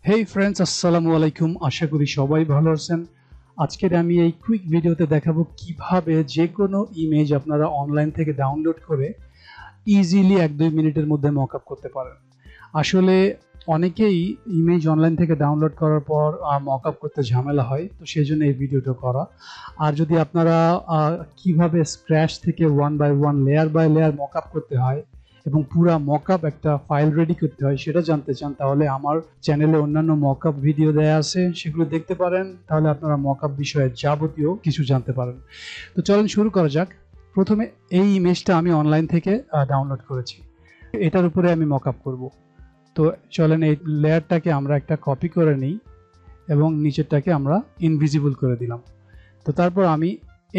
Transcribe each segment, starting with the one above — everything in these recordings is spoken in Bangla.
হেই ফ্রেন্ডস, আসসালামু আলাইকুম। আশা করি সবাই ভালো আছেন। আজকের আমি এই কুইক ভিডিওতে দেখাবো কিভাবে যে কোনো ইমেজ আপনারা অনলাইন থেকে ডাউনলোড করে ইজিলি 1-2 মিনিটের মধ্যে মকআপ করতে পারেন। আসলে অনেকেই ইমেজ অনলাইন থেকে ডাউনলোড করার পর মকআপ করতে ঝামেলা হয়, তো সেই জন্য এই ভিডিওটা করা। আর যদি আপনারা কিভাবে স্ক্র্যাচ থেকে 1 by 1 layer by layer mockup করতে হয় এবং পুরা মকআপ একটা ফাইল রেডি করতে হয় সেটা জানতে চান, তাহলে আমার চ্যানেলে অন্যান্য মকআপ ভিডিও দেয়া আছে, সেগুলো দেখতে পারেন। তাহলে আপনারা মকআপ বিষয়ে যাবতীয় কিছু জানতে পারেন। তো চলেন শুরু করা যাক। প্রথমে এই ইমেজটা আমি অনলাইন থেকে ডাউনলোড করেছি, এটার উপরে আমি মকআপ করব। তো চলেন এই লেয়ারটাকে আমরা একটা কপি করে নিই এবং নিচেরটাকে আমরা ইনভিজিবল করে দিলাম। তো তারপর আমি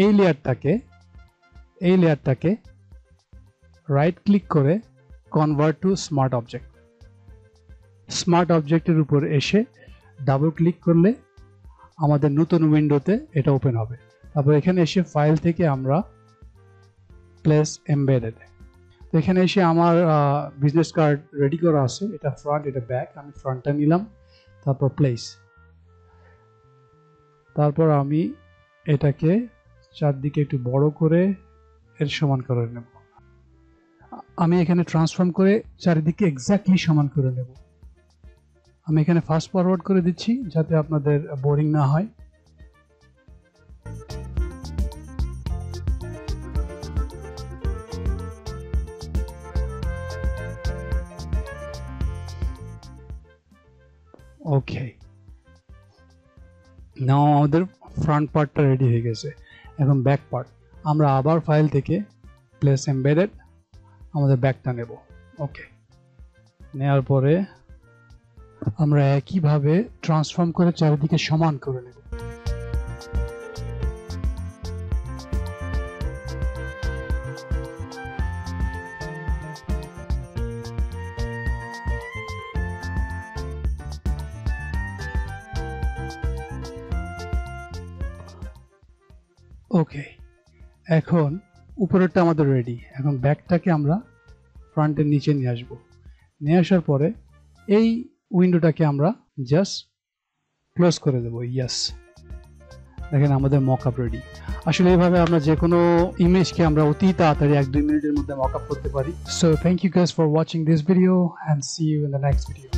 এই লেয়ারটাকে রাইট ক্লিক করে convert to smart object. Smart অবজেক্টের উপর এসে ডাবল ক্লিক করলে আমাদের নতুন উইন্ডোতে এটা ওপেন হবে। তারপর এখানে এসে ফাইল থেকে আমরা প্লেস এমবেডেড, তো এখানে এসে আমার বিজনেস কার্ড রেডি করা আছে, এটা ফ্রন্ট এটা ব্যাক। আমি ফ্রন্টটা নিলাম, তারপর প্লেস, তারপর আমি এটাকে চারদিকে একটু বড় করে এর সমান করে নেব। আমি এখানে ট্রান্সফর্ম করে চারিদিকে এক্স্যাক্টলি সমান করে নেব। আমি এখানে ফাস্ট ফরওয়ার্ড করে দিচ্ছি যাতে আপনাদের বোরিং না হয়। ওকে, নাও আমাদের ফ্রন্ট পার্টটা রেডি হয়ে গেছে। এখন ব্যাক পার্ট, আমরা আবার ফাইল থেকে প্লেস এমবেডেড আমাদের ব্যাকটা নেব। ওকে, নেওয়ার পরে আমরা একইভাবে ট্রান্সফর্ম করে চারিদিকে সমান করে নেব। ওকে, এখন উপরেরটা আমাদের রেডি। এখন ব্যাকটাকে আমরা ফ্রন্টের নিচে নিয়ে আসব। নিয়ে আসার পরে এই উইন্ডোটাকে আমরা জাস্ট ক্লোজ করে দেবো। ইয়েস, দেখেন আমাদের মকআপ রেডি। আসলে এইভাবে আমরা যে কোনো ইমেজকে আমরা অতি তাড়াতাড়ি 1-2 মিনিটের মধ্যে মকআপ করতে পারি। So thank you guys for watching this video and see you in the next video.